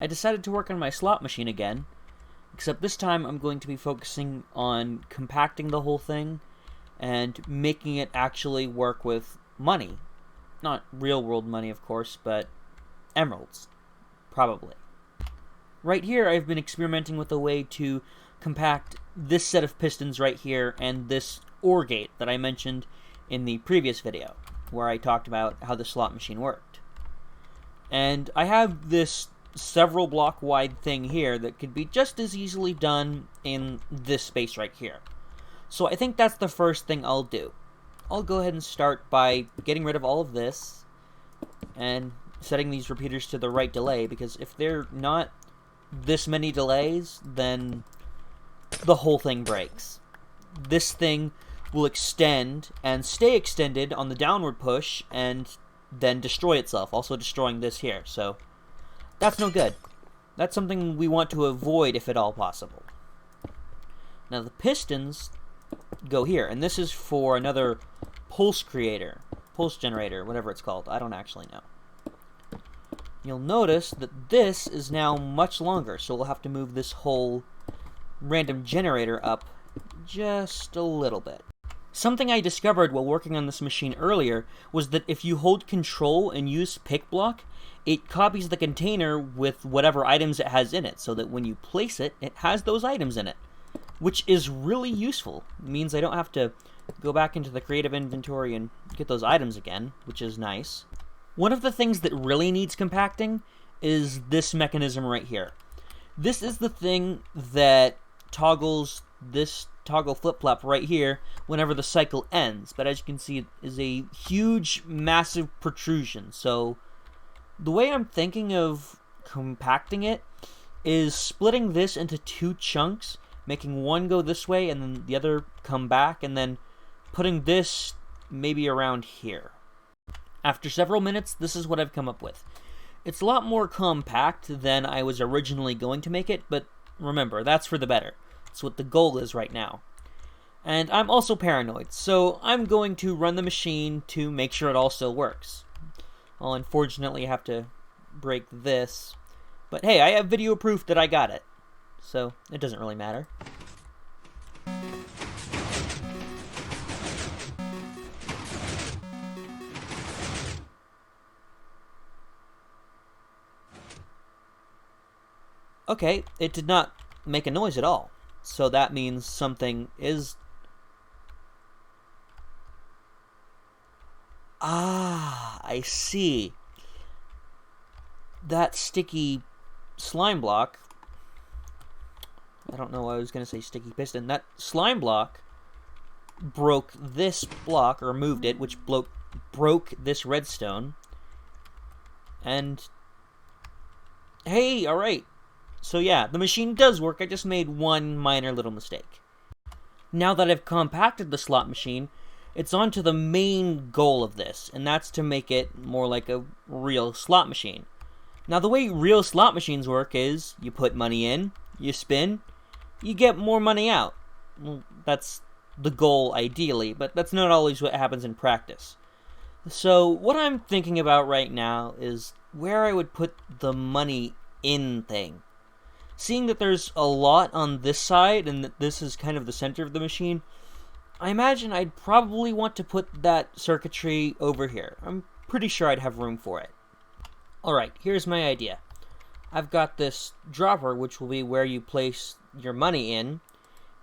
I decided to work on my slot machine again, except this time I'm going to be focusing on compacting the whole thing and making it actually work with money. Not real world money, of course, but emeralds. Probably. Right here, I've been experimenting with a way to compact this set of pistons right here and this OR gate that I mentioned in the previous video, where I talked about how the slot machine worked. And I have this several block wide thing here that could be just as easily done in this space right here. So I think that's the first thing I'll do. I'll go ahead and start by getting rid of all of this and setting these repeaters to the right delay, because if they're not this many delays, then the whole thing breaks. This thing will extend and stay extended on the downward push and then destroy itself, also destroying this here. So that's no good. That's something we want to avoid if at all possible. Now the pistons go here, and this is for another pulse generator, whatever it's called. I don't actually know. You'll notice that this is now much longer, so we'll have to move this whole random generator up just a little bit. Something I discovered while working on this machine earlier was that if you hold Control and use pick block, it copies the container with whatever items it has in it, so that when you place it, it has those items in it, which is really useful. It means I don't have to go back into the creative inventory and get those items again, which is nice. One of the things that really needs compacting is this mechanism right here. This is the thing that toggles this toggle flip-flop right here whenever the cycle ends, but as you can see, it is a huge, massive protrusion. So the way I'm thinking of compacting it is splitting this into two chunks, making one go this way and then the other come back, and then putting this maybe around here. After several minutes, this is what I've come up with. It's a lot more compact than I was originally going to make it, but remember, that's for the better. That's what the goal is right now. And I'm also paranoid, so I'm going to run the machine to make sure it all still works. I'll unfortunately have to break this, but hey, I have video proof that I got it, so it doesn't really matter. Okay, it did not make a noise at all, so that means something is... Ah, I see. That sticky slime block... I don't know why I was going to say sticky piston. That slime block broke this block, or moved it, which broke this redstone. And... hey, alright. So yeah, the machine does work, I just made one minor little mistake. Now that I've compacted the slot machine, it's on to the main goal of this, and that's to make it more like a real slot machine. Now the way real slot machines work is, you put money in, you spin, you get more money out. Well, that's the goal ideally, but that's not always what happens in practice. So what I'm thinking about right now is where I would put the money in thing. Seeing that there's a lot on this side, and that this is kind of the center of the machine, I imagine I'd probably want to put that circuitry over here. I'm pretty sure I'd have room for it. Alright, here's my idea. I've got this dropper, which will be where you place your money in,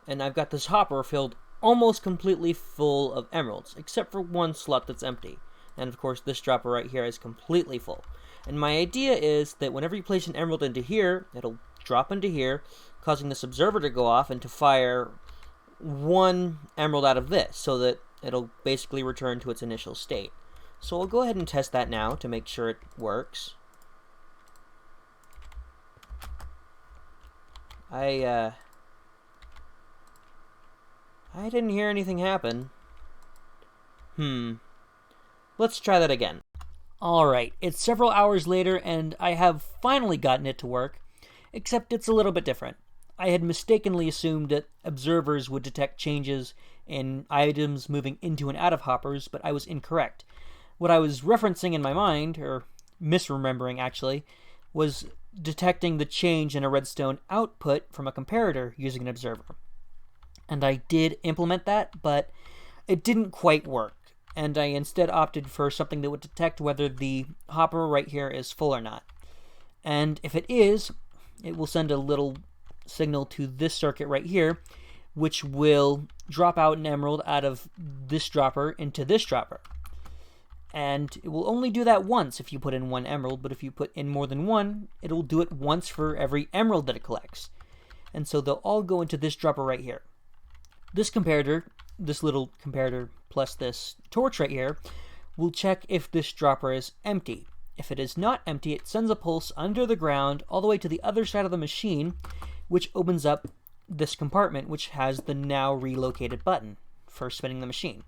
and I've got this hopper filled almost completely full of emeralds, except for one slot that's empty. And of course, this dropper right here is completely full. And my idea is that whenever you place an emerald into here, it'll drop into here, causing this observer to go off and to fire one emerald out of this, so that it'll basically return to its initial state. So I'll go ahead and test that now to make sure it works. I didn't hear anything happen. Let's try that again. Alright, it's several hours later, and I have finally gotten it to work, except it's a little bit different. I had mistakenly assumed that observers would detect changes in items moving into and out of hoppers, but I was incorrect. What I was referencing in my mind, or misremembering actually, was detecting the change in a redstone output from a comparator using an observer. And I did implement that, but it didn't quite work. And I instead opted for something that would detect whether the hopper right here is full or not. And if it is, it will send a little signal to this circuit right here, which will drop out an emerald out of this dropper into this dropper. And it will only do that once if you put in one emerald, but if you put in more than one, it'll do it once for every emerald that it collects. And so they'll all go into this dropper right here. This comparator, this little comparator plus this torch right here, will check if this dropper is empty. If it is not empty, it sends a pulse under the ground all the way to the other side of the machine, which opens up this compartment, which has the now relocated button for spinning the machine.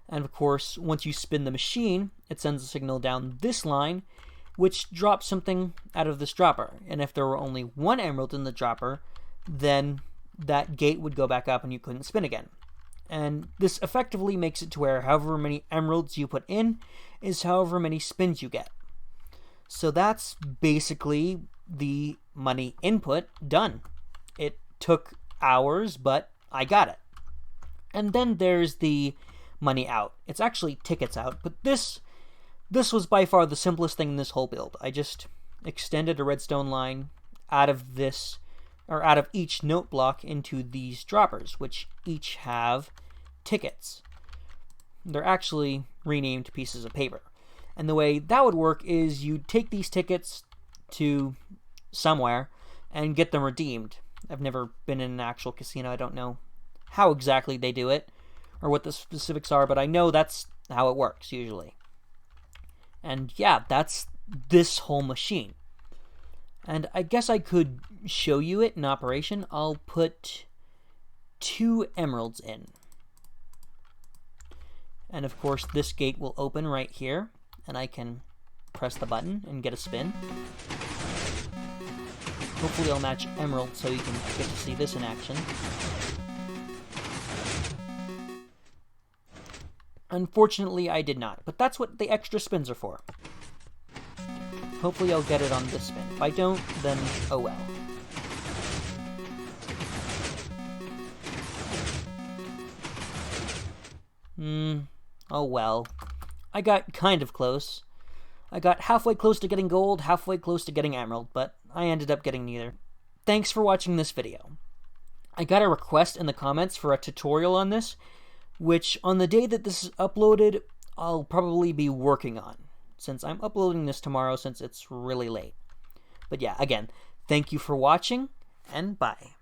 And of course, once you spin the machine, it sends a signal down this line, which drops something out of this dropper. And if there were only one emerald in the dropper, then that gate would go back up and you couldn't spin again. And this effectively makes it to where however many emeralds you put in is however many spins you get. So that's basically the money input done. It took hours, but I got it. And then there's the money out. It's actually tickets out, but this was by far the simplest thing in this whole build. I just extended a redstone line out of this, or out of each note block into these droppers, which each have tickets. They're actually renamed pieces of paper. And the way that would work is you take these tickets to somewhere and get them redeemed. I've never been in an actual casino. I don't know how exactly they do it or what the specifics are, but I know that's how it works usually. And yeah, that's this whole machine. And I guess I could show you it in operation. I'll put 2 emeralds in. And of course, this gate will open right here, and I can press the button and get a spin. Hopefully I'll match emerald so you can get to see this in action. Unfortunately, I did not, but that's what the extra spins are for. Hopefully I'll get it on this spin. If I don't, then oh well. Oh well. I got kind of close. I got halfway close to getting gold, halfway close to getting emerald, but I ended up getting neither. Thanks for watching this video. I got a request in the comments for a tutorial on this, which on the day that this is uploaded, I'll probably be working on, since I'm uploading this tomorrow since it's really late. But yeah, again, thank you for watching, and bye.